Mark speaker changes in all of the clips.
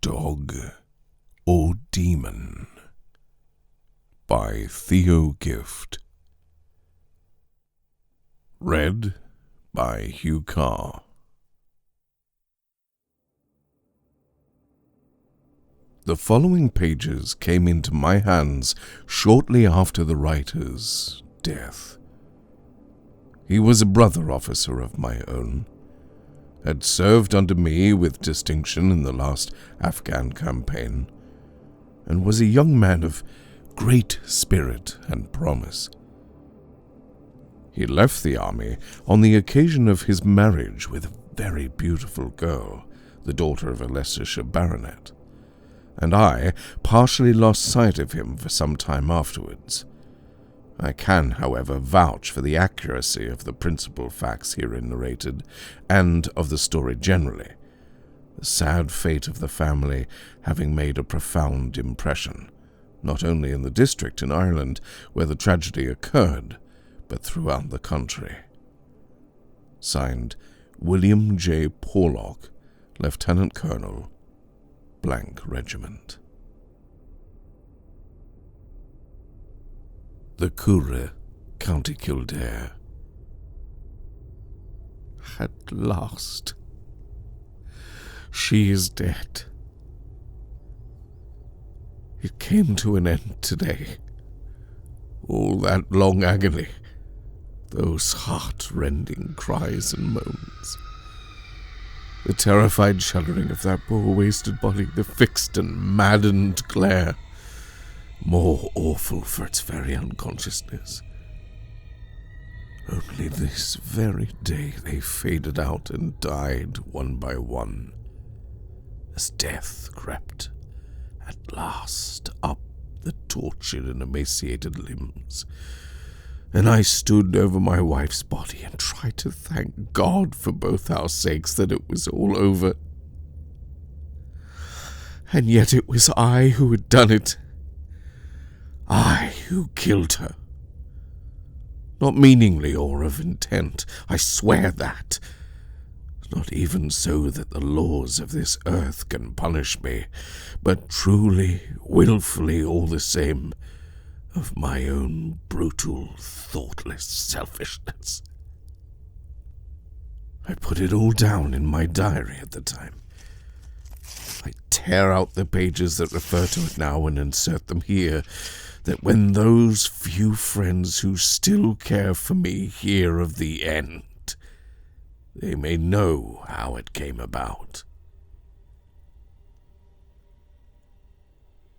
Speaker 1: Dog or Demon by Theo Gift. Read by Huw Carr. The following pages came into my hands shortly after the writer's death. He was a brother officer of my own, had served under me with distinction in the last Afghan campaign, and was a young man of great spirit and promise. He left the army on the occasion of his marriage with a very beautiful girl, the daughter of a Leicestershire baronet, and I partially lost sight of him for some time afterwards. I can, however, vouch for the accuracy of the principal facts herein narrated, and of the story generally, the sad fate of the family having made a profound impression, not only in the district in Ireland where the tragedy occurred, but throughout the country. Signed, William J. Porlock, Lieutenant Colonel, th Regiment. The Curragh, County Kildare. At last, she is dead. It came to an end today. All that long agony, those heart-rending cries and moans, the terrified shuddering of that poor wasted body, the fixed and maddened glare, more awful for its very unconsciousness. Only this very day they faded out and died one by one, as death crept at last up the tortured and emaciated limbs, and I stood over my wife's body and tried to thank God for both our sakes that it was all over. And yet it was I who had done it. I who killed her. Not meaningly or of intent, I swear that. Not even so that the laws of this earth can punish me, but truly, willfully all the same, of my own brutal, thoughtless selfishness. I put it all down in my diary at the time. I tear out the pages that refer to it now and insert them here, that when those few friends who still care for me hear of the end, they may know how it came about.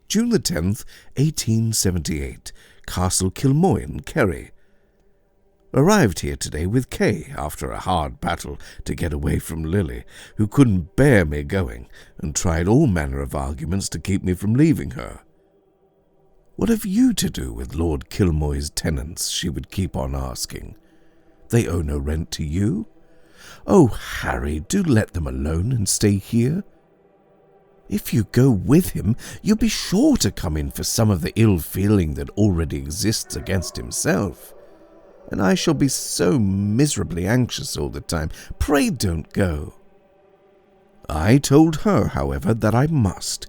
Speaker 1: June the 10th, 1878, Castle Kilmoyne, Kerry. Arrived here today with Kay after a hard battle to get away from Lily, who couldn't bear me going and tried all manner of arguments to keep me from leaving her. What have you to do with Lord Kilmoy's tenants, she would keep on asking. They owe no rent to you. Oh, Harry, do let them alone and stay here. If you go with him, you'll be sure to come in for some of the ill feeling that already exists against himself. And I shall be so miserably anxious all the time. Pray don't go. I told her, however, that I must.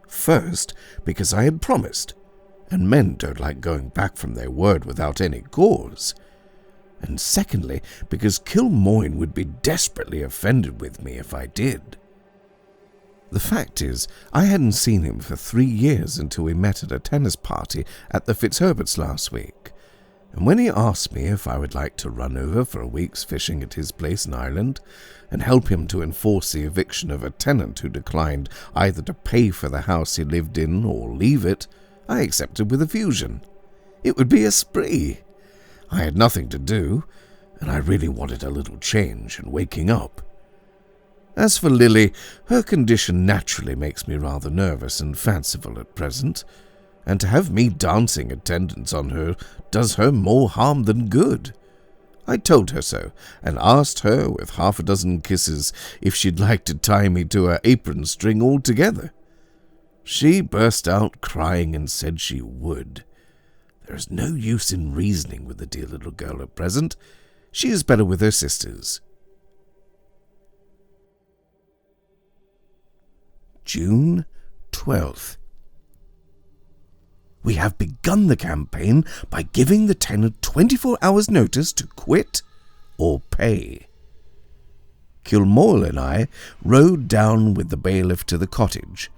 Speaker 1: First, because I had promised, and men don't like going back from their word without any cause. And secondly, because Kilmoyne would be desperately offended with me if I did. The fact is, I hadn't seen him for 3 years until we met at a tennis party at the Fitzherberts last week, and when he asked me if I would like to run over for a week's fishing at his place in Ireland, and help him to enforce the eviction of a tenant who declined either to pay for the house he lived in or leave it, I accepted with effusion. It would be a spree. I had nothing to do, and I really wanted a little change and waking up. As for Lily, her condition naturally makes me rather nervous and fanciful at present, and to have me dancing attendance on her does her more harm than good. I told her so, and asked her with 6 kisses if she'd like to tie me to her apron string altogether. She burst out crying and said she would. There is no use in reasoning with the dear little girl at present. She is better with her sisters. June 12th. We have begun the campaign by giving the tenant 24 hours' notice to quit or pay. Kilmoyle and I rode down with the bailiff to the cottage,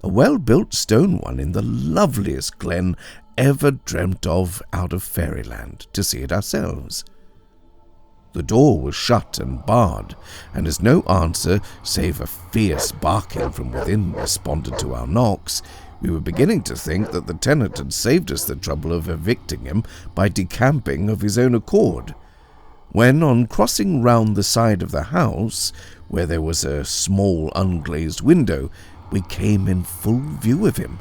Speaker 1: a well-built stone one in the loveliest glen ever dreamt of out of fairyland, to see it ourselves. The door was shut and barred, and as no answer save a fierce barking from within responded to our knocks, we were beginning to think that the tenant had saved us the trouble of evicting him by decamping of his own accord, when, on crossing round the side of the house, where there was a small unglazed window, we came in full view of him,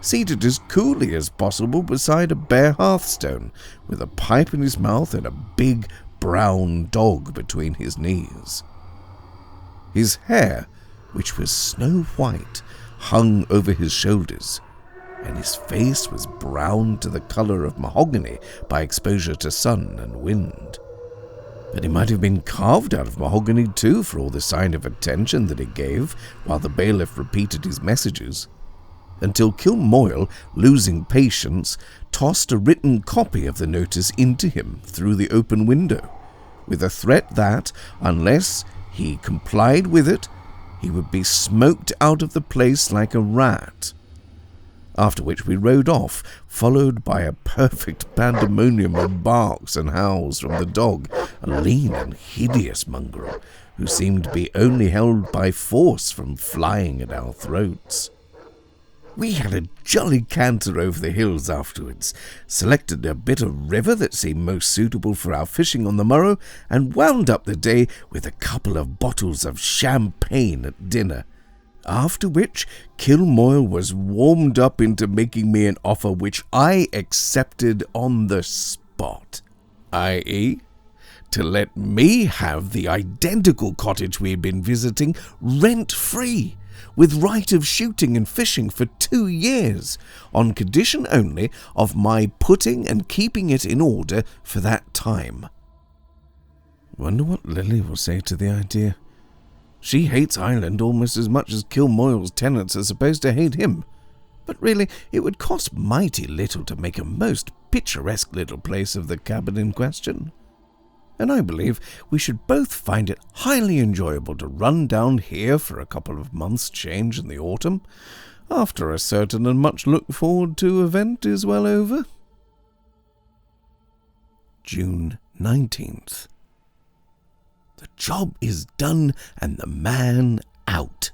Speaker 1: seated as coolly as possible beside a bare hearthstone, with a pipe in his mouth and a big brown dog between his knees. His hair, which was snow white, hung over his shoulders, and his face was browned to the colour of mahogany by exposure to sun and wind. But he might have been carved out of mahogany too, for all the sign of attention that he gave while the bailiff repeated his messages, until Kilmoyle, losing patience, tossed a written copy of the notice into him through the open window, with a threat that, unless he complied with it, he would be smoked out of the place like a rat. After which we rode off, followed by a perfect pandemonium of barks and howls from the dog, a lean and hideous mongrel, who seemed to be only held by force from flying at our throats. We had a jolly canter over the hills afterwards, selected a bit of river that seemed most suitable for our fishing on the morrow, and wound up the day with a couple of bottles of champagne at dinner, after which Kilmoyle was warmed up into making me an offer which I accepted on the spot, i.e., to let me have the identical cottage we had been visiting rent-free, with right of shooting and fishing for 2 years, on condition only of my putting and keeping it in order for that time. Wonder what Lily will say to the idea. She hates Ireland almost as much as Kilmoyle's tenants are supposed to hate him. But really, it would cost mighty little to make a most picturesque little place of the cabin in question. And I believe we should both find it highly enjoyable to run down here for a couple of months' change in the autumn, after a certain and much looked forward to event is well over. June 19th. The job is done and the man out.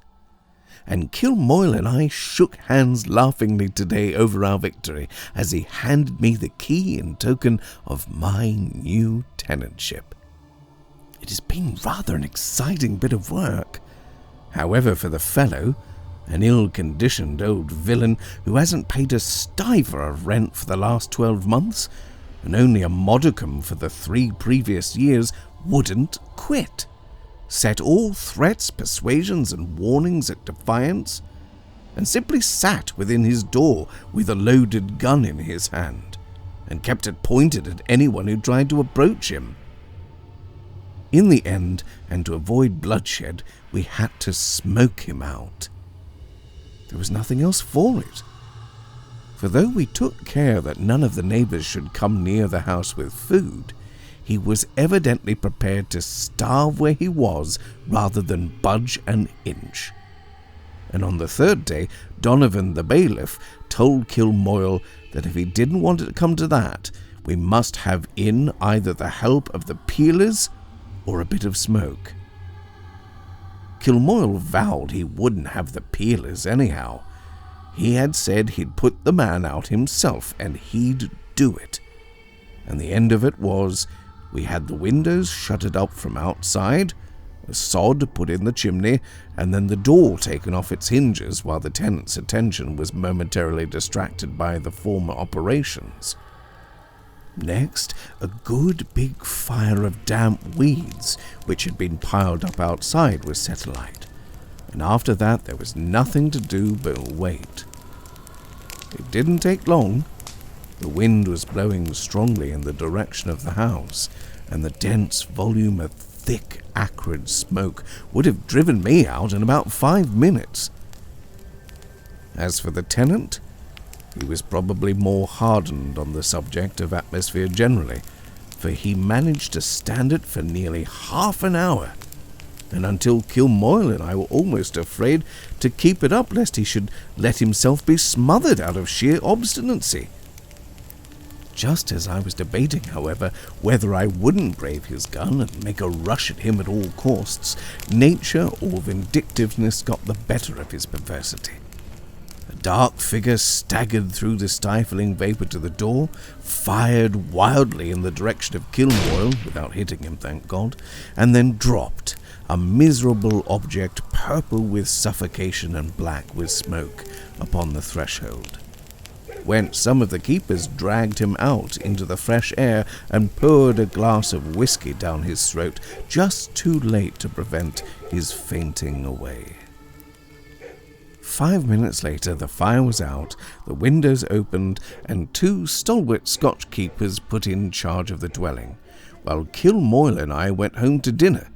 Speaker 1: And Kilmoyle and I shook hands laughingly today over our victory as he handed me the key in token of my new tenantship. It has been rather an exciting bit of work. However, for the fellow, an ill-conditioned old villain who hasn't paid a stiver of rent for the last 12 months, and only a modicum for the 3 previous years, wouldn't quit, set all threats, persuasions and warnings at defiance, and simply sat within his door with a loaded gun in his hand, and kept it pointed at anyone who tried to approach him. In the end, and to avoid bloodshed, we had to smoke him out. There was nothing else for it, for though we took care that none of the neighbours should come near the house with food, he was evidently prepared to starve where he was rather than budge an inch. And on the 3rd day, Donovan the bailiff told Kilmoyle that if he didn't want it to come to that, we must have in either the help of the peelers or a bit of smoke. Kilmoyle vowed he wouldn't have the peelers anyhow. He had said he'd put the man out himself and he'd do it. And the end of it was, we had the windows shuttered up from outside, a sod put in the chimney, and then the door taken off its hinges while the tenant's attention was momentarily distracted by the former operations. Next, a good big fire of damp weeds, which had been piled up outside, was set alight, and after that there was nothing to do but wait. It didn't take long. The wind was blowing strongly in the direction of the house, and the dense volume of thick, acrid smoke would have driven me out in about 5 minutes. As for the tenant, he was probably more hardened on the subject of atmosphere generally, for he managed to stand it for nearly half an hour, and until Kilmoyle and I were almost afraid to keep it up lest he should let himself be smothered out of sheer obstinacy. Just as I was debating, however, whether I wouldn't brave his gun and make a rush at him at all costs, nature or vindictiveness got the better of his perversity. A dark figure staggered through the stifling vapor to the door, fired wildly in the direction of Kilmoyle, without hitting him, thank God, and then dropped, a miserable object purple with suffocation and black with smoke, upon the threshold, whence some of the keepers dragged him out into the fresh air and poured a glass of whiskey down his throat, just too late to prevent his fainting away. 5 minutes later, the fire was out, the windows opened, and 2 stalwart Scotch keepers put in charge of the dwelling, while Kilmoyle and I went home to dinner,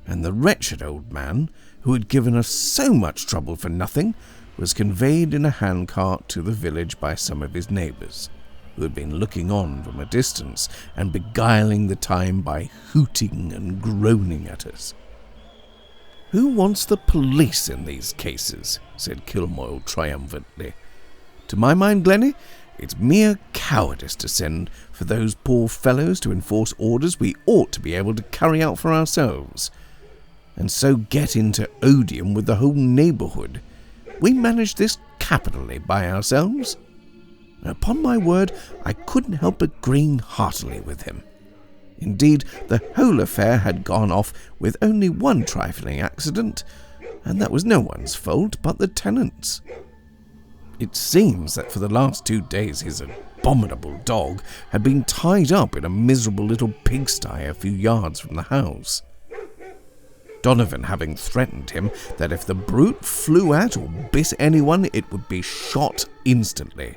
Speaker 1: and the wretched old man, who had given us so much trouble for nothing, was conveyed in a handcart to the village by some of his neighbours, who had been looking on from a distance and beguiling the time by hooting and groaning at us. "Who wants the police in these cases?" said Kilmoyle triumphantly. "To my mind, Glennie, it's mere cowardice to send for those poor fellows to enforce orders we ought to be able to carry out for ourselves, and so get into odium with the whole neighbourhood. We managed this capitally by ourselves." And upon my word, I couldn't help agreeing heartily with him. Indeed, the whole affair had gone off with only one trifling accident, and that was no one's fault but the tenant's. It seems that for the last 2 days his abominable dog had been tied up in a miserable little pigsty a few yards from the house, Donovan having threatened him that if the brute flew at or bit anyone, it would be shot instantly.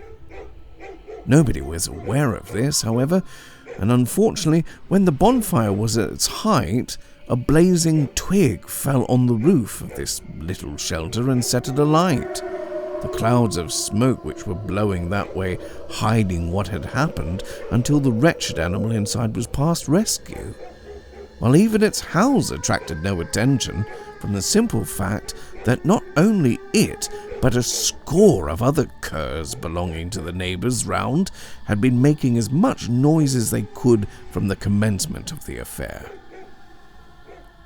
Speaker 1: Nobody was aware of this, however, and unfortunately, when the bonfire was at its height, a blazing twig fell on the roof of this little shelter and set it alight, the clouds of smoke which were blowing that way hiding what had happened until the wretched animal inside was past rescue, while even its howls attracted no attention from the simple fact that not only it, but a score of other curs belonging to the neighbours round had been making as much noise as they could from the commencement of the affair.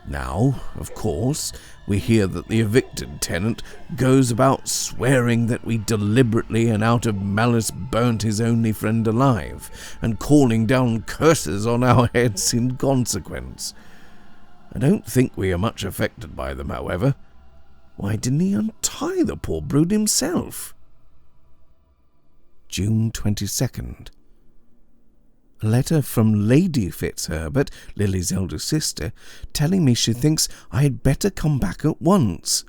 Speaker 1: Now, of course, we hear that the evicted tenant goes about swearing that we deliberately and out of malice burnt his only friend alive, and calling down curses on our heads in consequence. I don't think we are much affected by them, however. Why didn't he untie the poor brute himself? June 22nd. A letter from Lady Fitzherbert, Lily's elder sister, telling me she thinks I had better come back at once.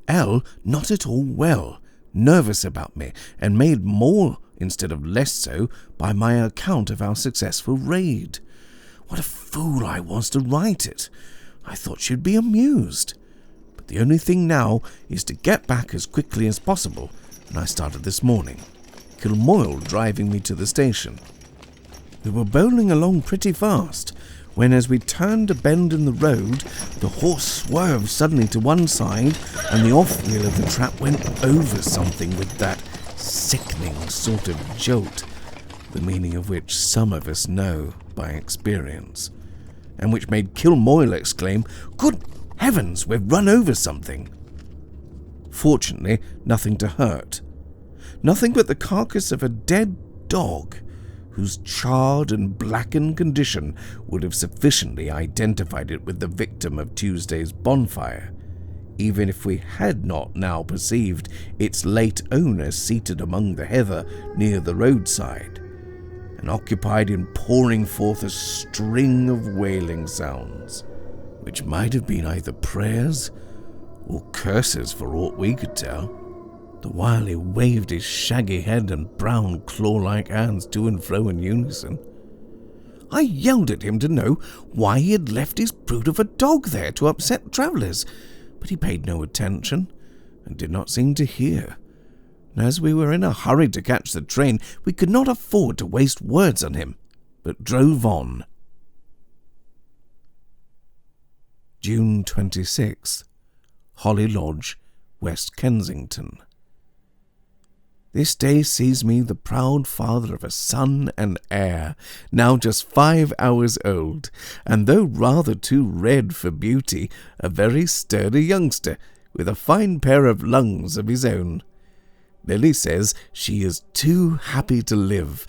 Speaker 1: Elle not at all well, nervous about me, and made more instead of less so by my account of our successful raid. What a fool I was to write it. I thought she'd be amused. But the only thing now is to get back as quickly as possible, and I started this morning, Kilmoyle driving me to the station. We were bowling along pretty fast, when as we turned a bend in the road, the horse swerved suddenly to one side, and the off-wheel of the trap went over something with that sickening sort of jolt, the meaning of which some of us know by experience, and which made Kilmoyle exclaim, "Good heavens, we've run over something!" Fortunately, nothing to hurt. Nothing but the carcass of a dead dog, whose charred and blackened condition would have sufficiently identified it with the victim of Tuesday's bonfire, even if we had not now perceived its late owner seated among the heather near the roadside, and occupied in pouring forth a string of wailing sounds, which might have been either prayers or curses for aught we could tell, the while he waved his shaggy head and brown claw-like hands to and fro in unison. I yelled at him to know why he had left his brute of a dog there to upset travellers, but he paid no attention and did not seem to hear, and as we were in a hurry to catch the train, we could not afford to waste words on him, but drove on. June 26th, Holly Lodge, West Kensington. This day sees me the proud father of a son and heir, now just 5 hours old, and though rather too red for beauty, a very sturdy youngster, with a fine pair of lungs of his own. Lily says she is too happy to live,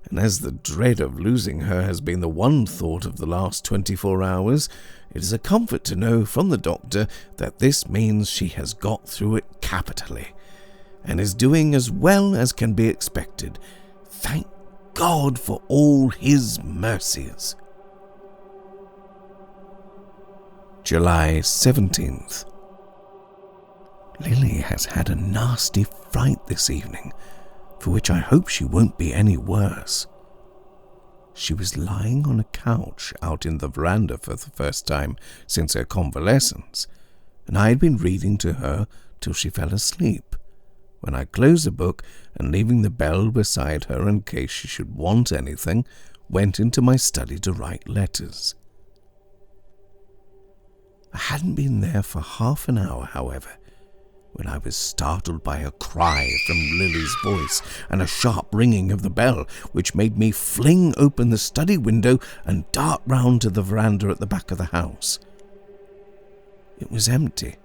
Speaker 1: and as the dread of losing her has been the one thought of the last 24 hours, it is a comfort to know from the doctor that this means she has got through it capitally, and is doing as well as can be expected. Thank God for all his mercies. July 17th. Lily has had a nasty fright this evening, for which I hope she won't be any worse. She was lying on a couch out in the veranda for the first time since her convalescence, and I had been reading to her till she fell asleep, when I closed the book and, leaving the bell beside her in case she should want anything, went into my study to write letters. I hadn't been there for half an hour, however, when I was startled by a cry from Lily's voice and a sharp ringing of the bell, which made me fling open the study window and dart round to the veranda at the back of the house. It was empty,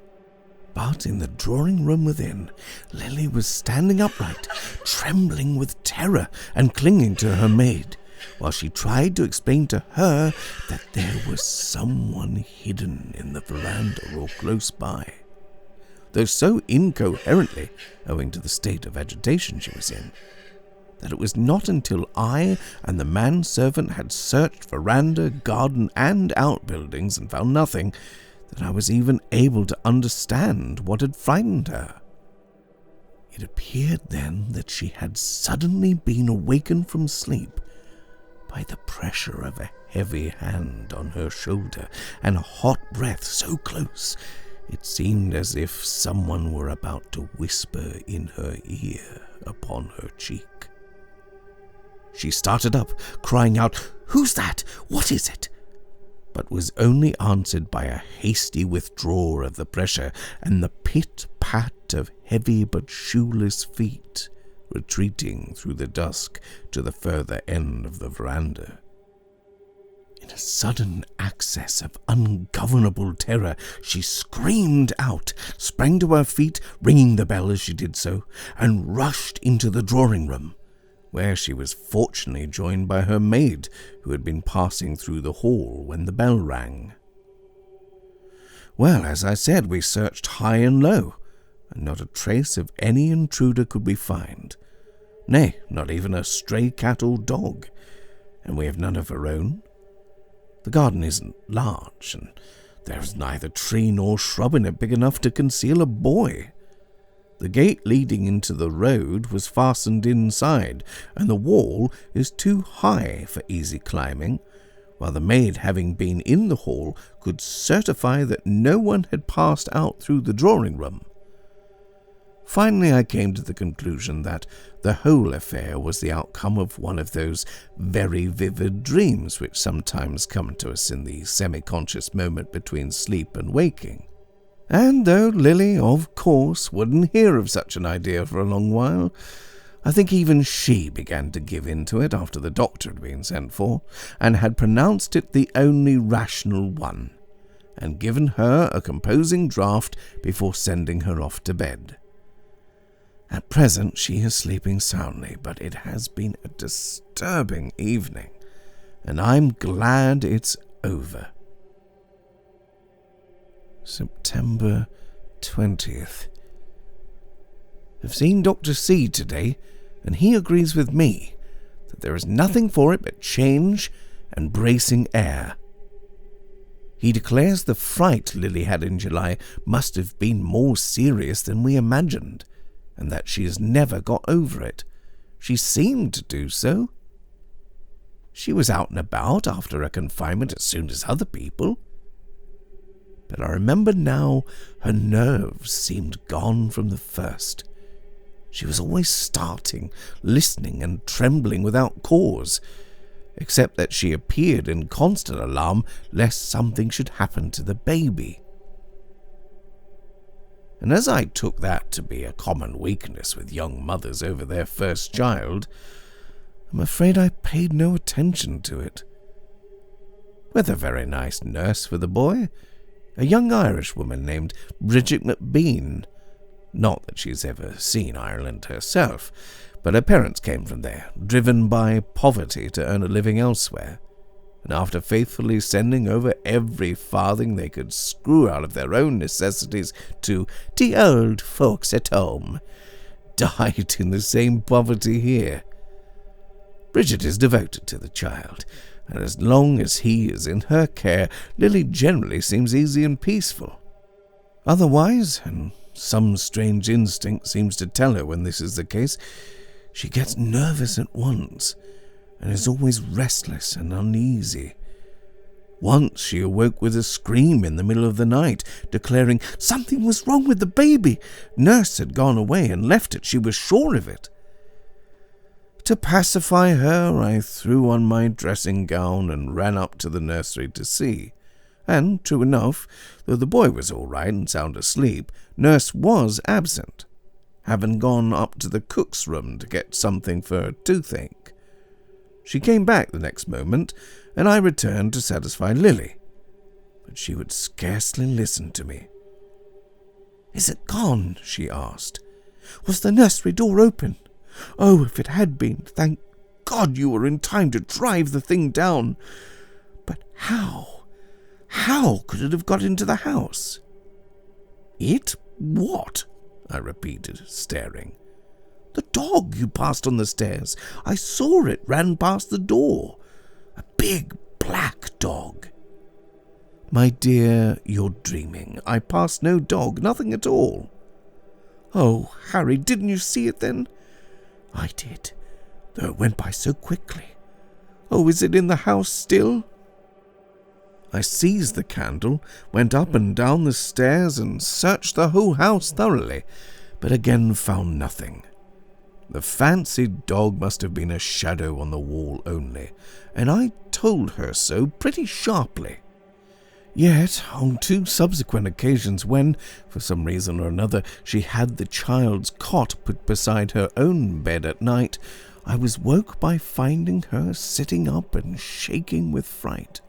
Speaker 1: but in the drawing room within, Lily was standing upright, trembling with terror and clinging to her maid, while she tried to explain to her that there was someone hidden in the veranda or close by, though so incoherently, owing to the state of agitation she was in, that it was not until I and the manservant had searched veranda, garden, and outbuildings and found nothing, that I was even able to understand what had frightened her. It appeared then that she had suddenly been awakened from sleep by the pressure of a heavy hand on her shoulder and a hot breath so close it seemed as if someone were about to whisper in her ear upon her cheek. She started up, crying out, "Who's that? What is it?" but was only answered by a hasty withdrawal of the pressure and the pit-pat of heavy but shoeless feet retreating through the dusk to the further end of the veranda. In a sudden access of ungovernable terror, she screamed out, sprang to her feet, ringing the bell as she did so, and rushed into the drawing-room, where she was fortunately joined by her maid, who had been passing through the hall when the bell rang. Well, as I said, we searched high and low, and not a trace of any intruder could we find. Nay, not even a stray cat or dog, and we have none of our own. The garden isn't large, and there is neither tree nor shrub in it big enough to conceal a boy. The gate leading into the road was fastened inside, and the wall is too high for easy climbing, while the maid, having been in the hall, could certify that no one had passed out through the drawing-room. Finally, I came to the conclusion that the whole affair was the outcome of one of those very vivid dreams which sometimes come to us in the semi-conscious moment between sleep and waking. And though Lily, of course, wouldn't hear of such an idea for a long while, I think even she began to give in to it after the doctor had been sent for, and had pronounced it the only rational one, and given her a composing draught before sending her off to bed. At present she is sleeping soundly, but it has been a disturbing evening, and I'm glad it's over. September 20th. I've seen Dr. C today, and he agrees with me that there is nothing for it but change and bracing air. He declares the fright Lily had in July must have been more serious than we imagined, and that she has never got over it. She seemed to do so. She was out and about after her confinement as soon as other people. But I remember now her nerves seemed gone from the first, She was always starting, listening and trembling without cause, except that she appeared in constant alarm lest something should happen to the baby. And as I took that to be a common weakness with young mothers over their first child, I'm afraid I paid no attention to it. With a very nice nurse for the boy, a young Irish woman named Bridget McBean. Not that she's ever seen Ireland herself, but her parents came from there, driven by poverty to earn a living elsewhere, and after faithfully sending over every farthing they could screw out of their own necessities to the old folks at home, died in the same poverty here. Bridget is devoted to the child, and as long as he is in her care, Lily generally seems easy and peaceful. Otherwise, and some strange instinct seems to tell her when this is the case, she gets nervous at once, and is always restless and uneasy. Once she awoke with a scream in the middle of the night, declaring something was wrong with the baby. Nurse had gone away and left it, she was sure of it. To pacify her, I threw on my dressing gown and ran up to the nursery to see. And, true enough, though the boy was all right and sound asleep, Nurse was absent, having gone up to the cook's room to get something for her toothache. She came back the next moment, and I returned to satisfy Lily, but she would scarcely listen to me. "Is it gone?" she asked. "Was the nursery door open? Oh, if it had been, thank God you were in time to drive the thing down. But how could it have got into the house?" "It? What?" I repeated, staring. "The dog you passed on the stairs. I saw it ran past the door. A big black dog." "My dear, you're dreaming. I passed no dog, nothing at all." "Oh, Harry, didn't you see it then?" "I did, though it went by so quickly." "Oh, is it in the house still?" I seized the candle, went up and down the stairs, and searched the whole house thoroughly, but again found nothing. The fancied dog must have been a shadow on the wall only, and I told her so pretty sharply. Yet, on 2 subsequent occasions when, for some reason or another, she had the child's cot put beside her own bed at night, I was woke by finding her sitting up and shaking with fright,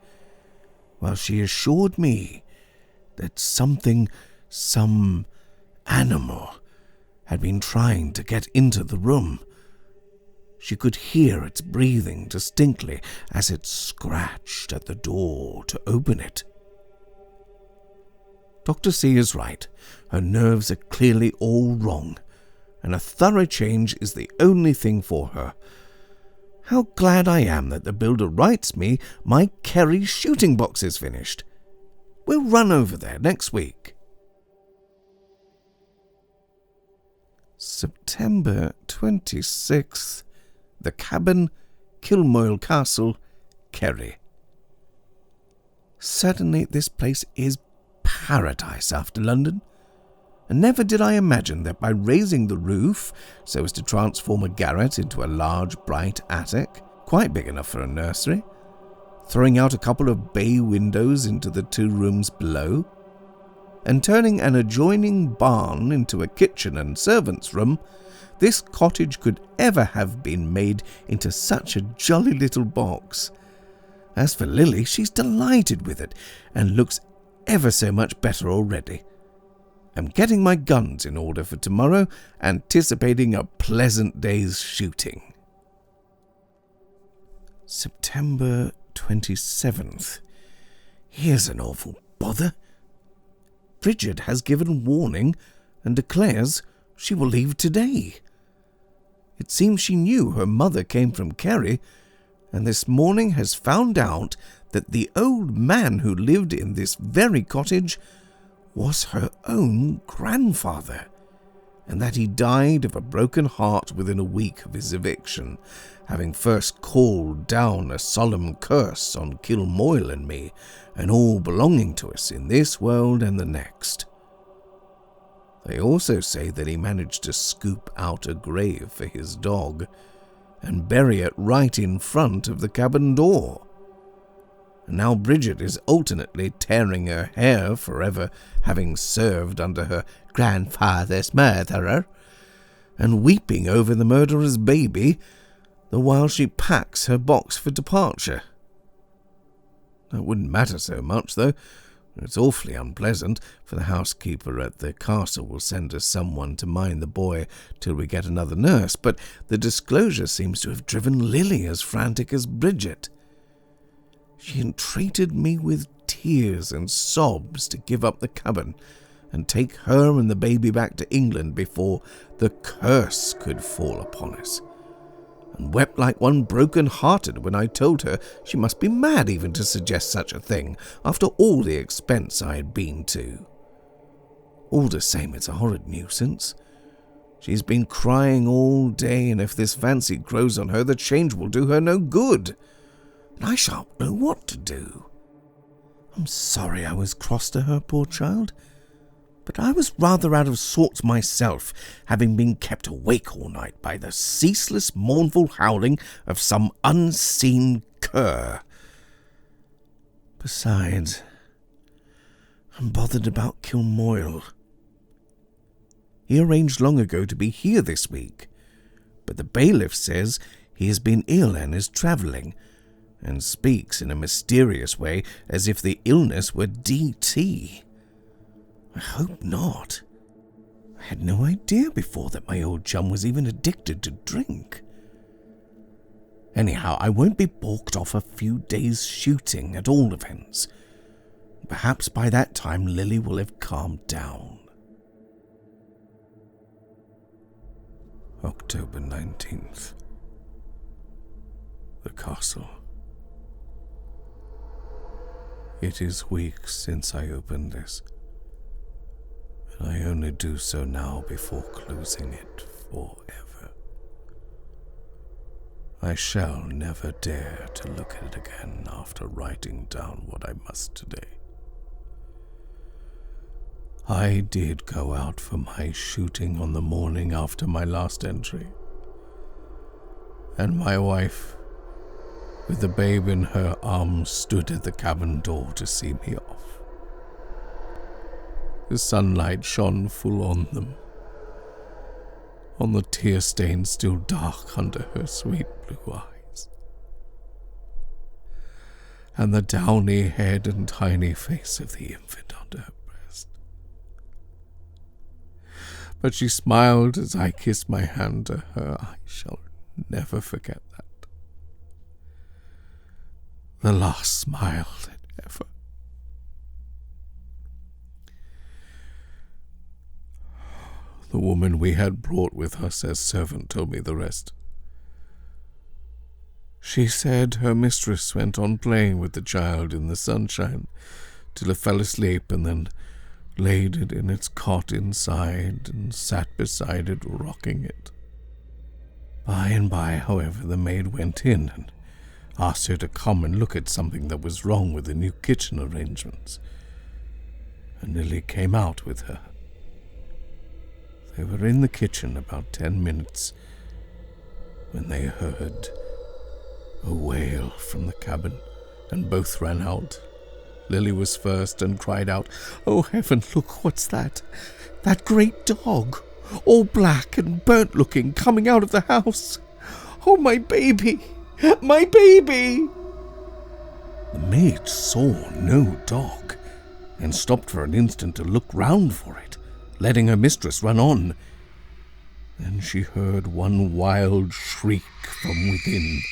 Speaker 1: while she assured me that some animal, had been trying to get into the room. She could hear its breathing distinctly as it scratched at the door to open it. Dr. C is right. Her nerves are clearly all wrong, and a thorough change is the only thing for her. How glad I am that the builder writes me my Kerry shooting box is finished. We'll run over there next week. September 26th. The Cabin, Kilmoyle Castle, Kerry. Certainly this place is paradise after London, and never did I imagine that by raising the roof so as to transform a garret into a large bright attic, quite big enough for a nursery, throwing out a couple of bay windows into the 2 rooms below, and turning an adjoining barn into a kitchen and servants' room, this cottage could ever have been made into such a jolly little box. As for Lily, she's delighted with it, and looks ever so much better already. I'm getting my guns in order for tomorrow, anticipating a pleasant day's shooting. September 27th. Here's an awful bother. Bridget has given warning and declares she will leave today. It seems she knew her mother came from Kerry, and this morning has found out that the old man who lived in this very cottage was her own grandfather, and that he died of a broken heart within a week of his eviction, having first called down a solemn curse on Kilmoyle and me, and all belonging to us in this world and the next. They also say that he managed to scoop out a grave for his dog and bury it right in front of the cabin door. And now Bridget is alternately tearing her hair forever, having served under her grandfather's murderer, and weeping over the murderer's baby, the while she packs her box for departure. That wouldn't matter so much, though. It's awfully unpleasant, for the housekeeper at the castle will send us someone to mind the boy till we get another nurse, but the disclosure seems to have driven Lily as frantic as Bridget. She entreated me with tears and sobs to give up the cabin and take her and the baby back to England before the curse could fall upon us, and wept like one broken-hearted when I told her she must be mad even to suggest such a thing after all the expense I had been to. All the same, it's a horrid nuisance. She's been crying all day, and if this fancy grows on her, the change will do her no good, and I shan't know what to do. I'm sorry I was cross to her, poor child, but I was rather out of sorts myself, having been kept awake all night by the ceaseless mournful howling of some unseen cur. Besides, I'm bothered about Kilmoyle. He arranged long ago to be here this week, but the bailiff says he has been ill and is travelling, and speaks in a mysterious way as if the illness were DT. I hope not. I had no idea before that my old chum was even addicted to drink. Anyhow, I won't be balked off a few days' shooting at all events. Perhaps by that time Lily will have calmed down. October 19th. The castle. It is weeks since I opened this, and I only do so now before closing it forever. I shall never dare to look at it again after writing down what I must today. I did go out for my shooting on the morning after my last entry, and my wife, with the babe in her arms, stood at the cabin door to see me off. The sunlight shone full on them, on the tear stain still dark under her sweet blue eyes, and the downy head and tiny face of the infant under her breast. But she smiled as I kissed my hand to her. I shall never forget that. The last smile that ever. The woman we had brought with us as servant told me the rest. She said her mistress went on playing with the child in the sunshine till it fell asleep, and then laid it in its cot inside and sat beside it rocking it. By and by, however, the maid went in and asked her to come and look at something that was wrong with the new kitchen arrangements, and Lily came out with her. They were in the kitchen about 10 minutes when they heard a wail from the cabin, and both ran out. Lily was first and cried out, "Oh, heaven, look, what's that? That great dog, all black and burnt-looking, coming out of the house. Oh, my baby! My baby!" The maid saw no dog, and stopped for an instant to look round for it, letting her mistress run on. Then she heard one wild shriek from within,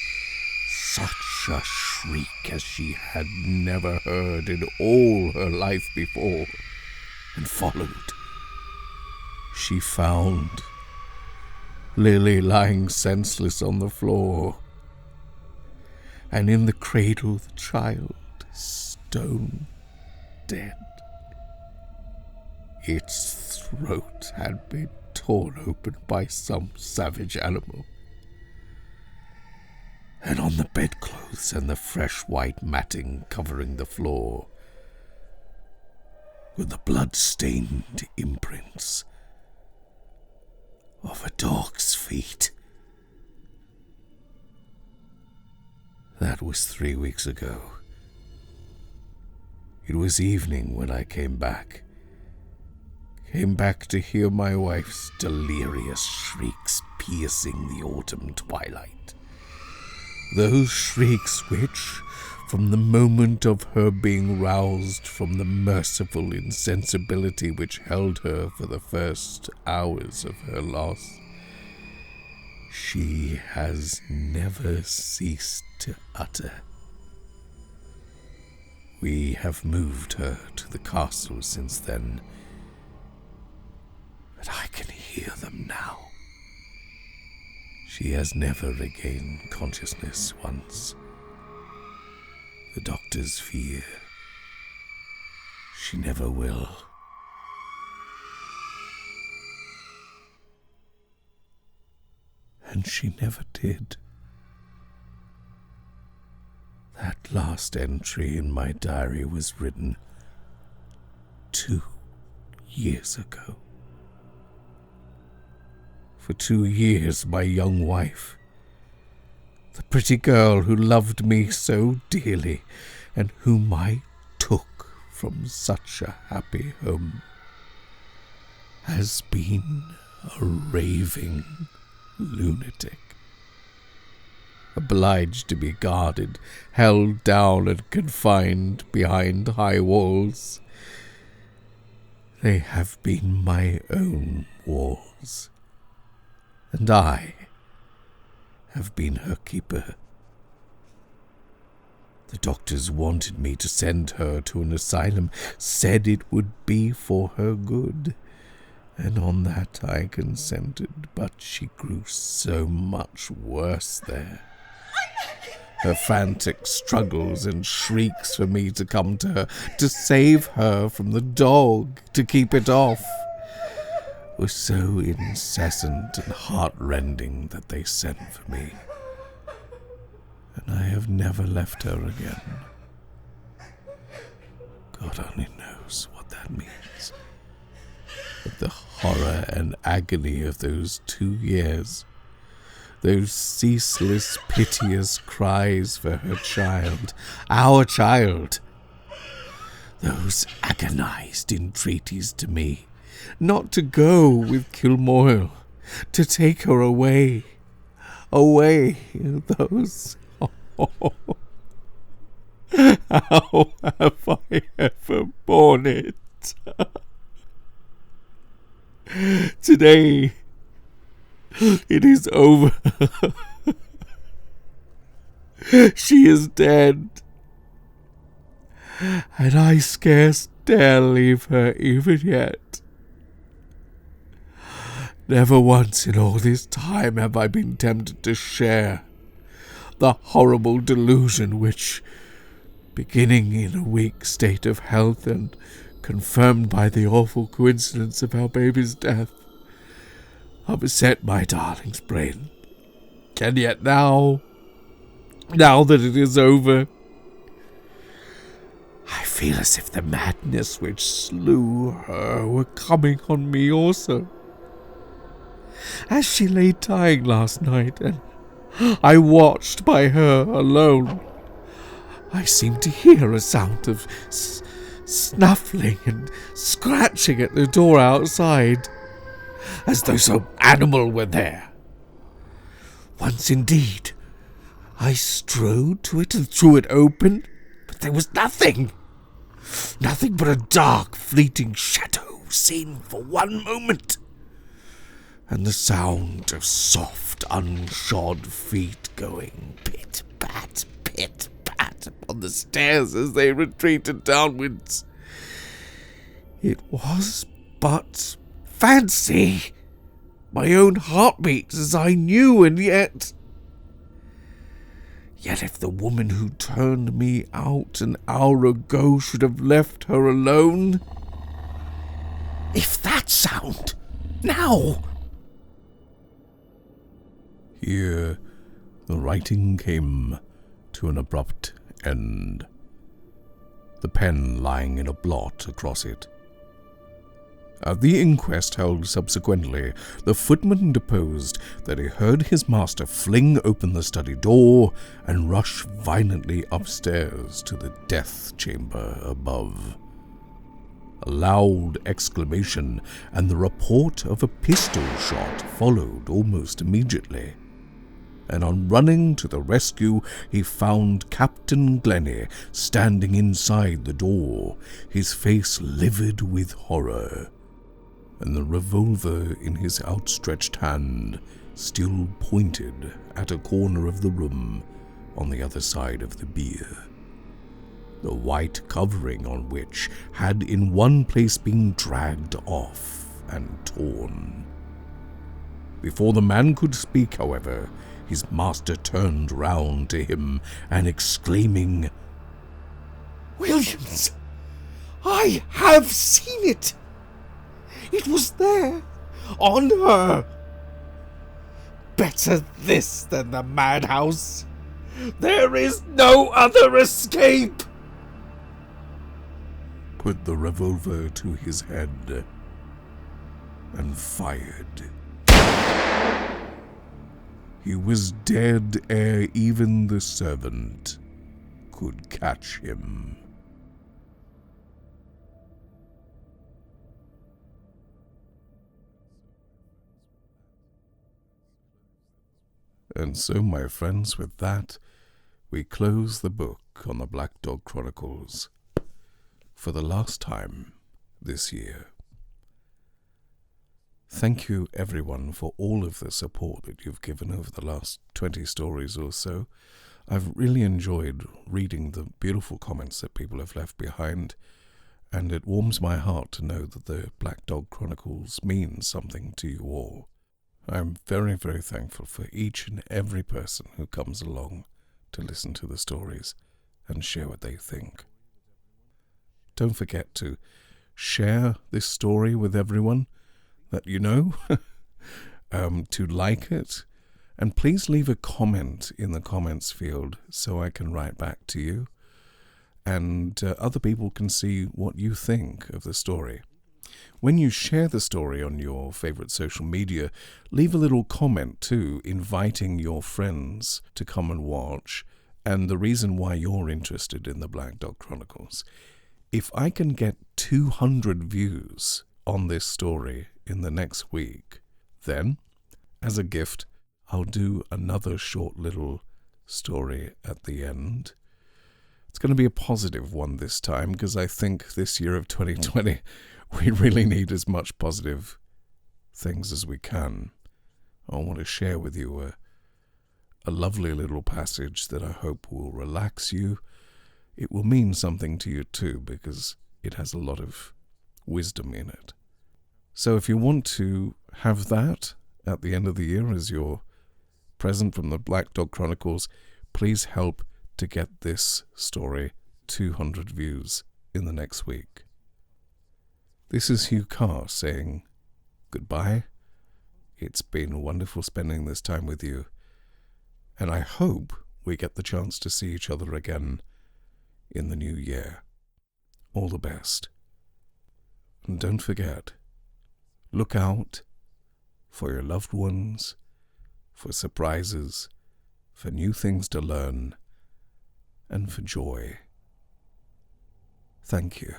Speaker 1: such a shriek as she had never heard in all her life before, and followed. She found Lily lying senseless on the floor, and in the cradle the child, stone dead. Its throat had been torn open by some savage animal, and on the bedclothes and the fresh white matting covering the floor were the blood-stained imprints dog's feet. That was 3 weeks ago. It was evening when I came back. Came back to hear my wife's delirious shrieks piercing the autumn twilight. Those shrieks which, from the moment of her being roused from the merciful insensibility which held her for the first hours of her loss, she has never ceased to utter. We have moved her to the castle since then, but I can hear them now. She has never regained consciousness once. The doctors fear she never will. And she never did. That last entry in my diary was written 2 years ago. For 2 years, my young wife, the pretty girl who loved me so dearly and whom I took from such a happy home, has been a raving lunatic, obliged to be guarded, held down and confined behind high walls. They have been my own walls, and I have been her keeper. The doctors wanted me to send her to an asylum, said it would be for her good, and on that I consented, but she grew so much worse there. Her frantic struggles and shrieks for me to come to her, to save her from the dog, to keep it off, were so incessant and heart-rending that they sent for me, and I have never left her again. God only knows what that means. But the horror and agony of those 2 years, those ceaseless, piteous cries for her child, our child, those agonized entreaties to me, not to go with Kilmoyle, to take her away, those... Oh, how have I ever borne it? Today, it is over. She is dead, and I scarce dare leave her even yet. Never once in all this time have I been tempted to share the horrible delusion which, beginning in a weak state of health and confirmed by the awful coincidence of our baby's death, upset my darling's brain. And yet now that it is over, I feel as if the madness which slew her were coming on me also. As she lay dying last night, and I watched by her alone, I seemed to hear a sound of snuffling and scratching at the door outside, as though some animal were there. Once indeed, I strode to it and threw it open, but there was nothing but a dark, fleeting shadow seen for one moment, and the sound of soft, unshod feet going pit-pat, pit-pat upon the stairs as they retreated downwards. It was but fancy, my own heartbeat, as I knew, and yet if the woman who turned me out an hour ago should have left her alone, if that sound, now... Here the writing came to an abrupt end, the pen lying in a blot across it. At the inquest held subsequently, the footman deposed that he heard his master fling open the study door and rush violently upstairs to the death chamber above. A loud exclamation and the report of a pistol shot followed almost immediately, and on running to the rescue he found Captain Glennie standing inside the door, his face livid with horror, and the revolver in his outstretched hand still pointed at a corner of the room on the other side of the bier, the white covering on which had in one place been dragged off and torn. Before the man could speak, however, his master turned round to him and exclaiming,
Speaker 2: "Williams, I have seen it! It was there, on her! Better this than the madhouse! There is no other escape!"
Speaker 1: Put the revolver to his head and fired. He was dead ere even the servant could catch him. And so, my friends, with that, we close the book on the Black Dog Chronicles for the last time this year. Thank you, everyone, for all of the support that you've given over the last 20 stories or so. I've really enjoyed reading the beautiful comments that people have left behind, and it warms my heart to know that the Black Dog Chronicles means something to you all. I'm very, very thankful for each and every person who comes along to listen to the stories and share what they think. Don't forget to share this story with everyone that you know, to like it, and please leave a comment in the comments field so I can write back to you, and other people can see what you think of the story. When you share the story on your favorite social media, leave a little comment too, inviting your friends to come and watch, and the reason why you're interested in the Black Dog Chronicles. If I can get 200 views on this story in the next week, then, as a gift, I'll do another short little story at the end. It's going to be a positive one this time, because I think this year of 2020, we really need as much positive things as we can. I want to share with you a lovely little passage that I hope will relax you. It will mean something to you too, because it has a lot of wisdom in it. So if you want to have that at the end of the year as your present from the Black Dog Chronicles, please help to get this story 200 views in the next week. This is Huw Carr saying goodbye. It's been wonderful spending this time with you, and I hope we get the chance to see each other again in the new year. All the best. And don't forget, look out for your loved ones, for surprises, for new things to learn, and for joy. Thank you.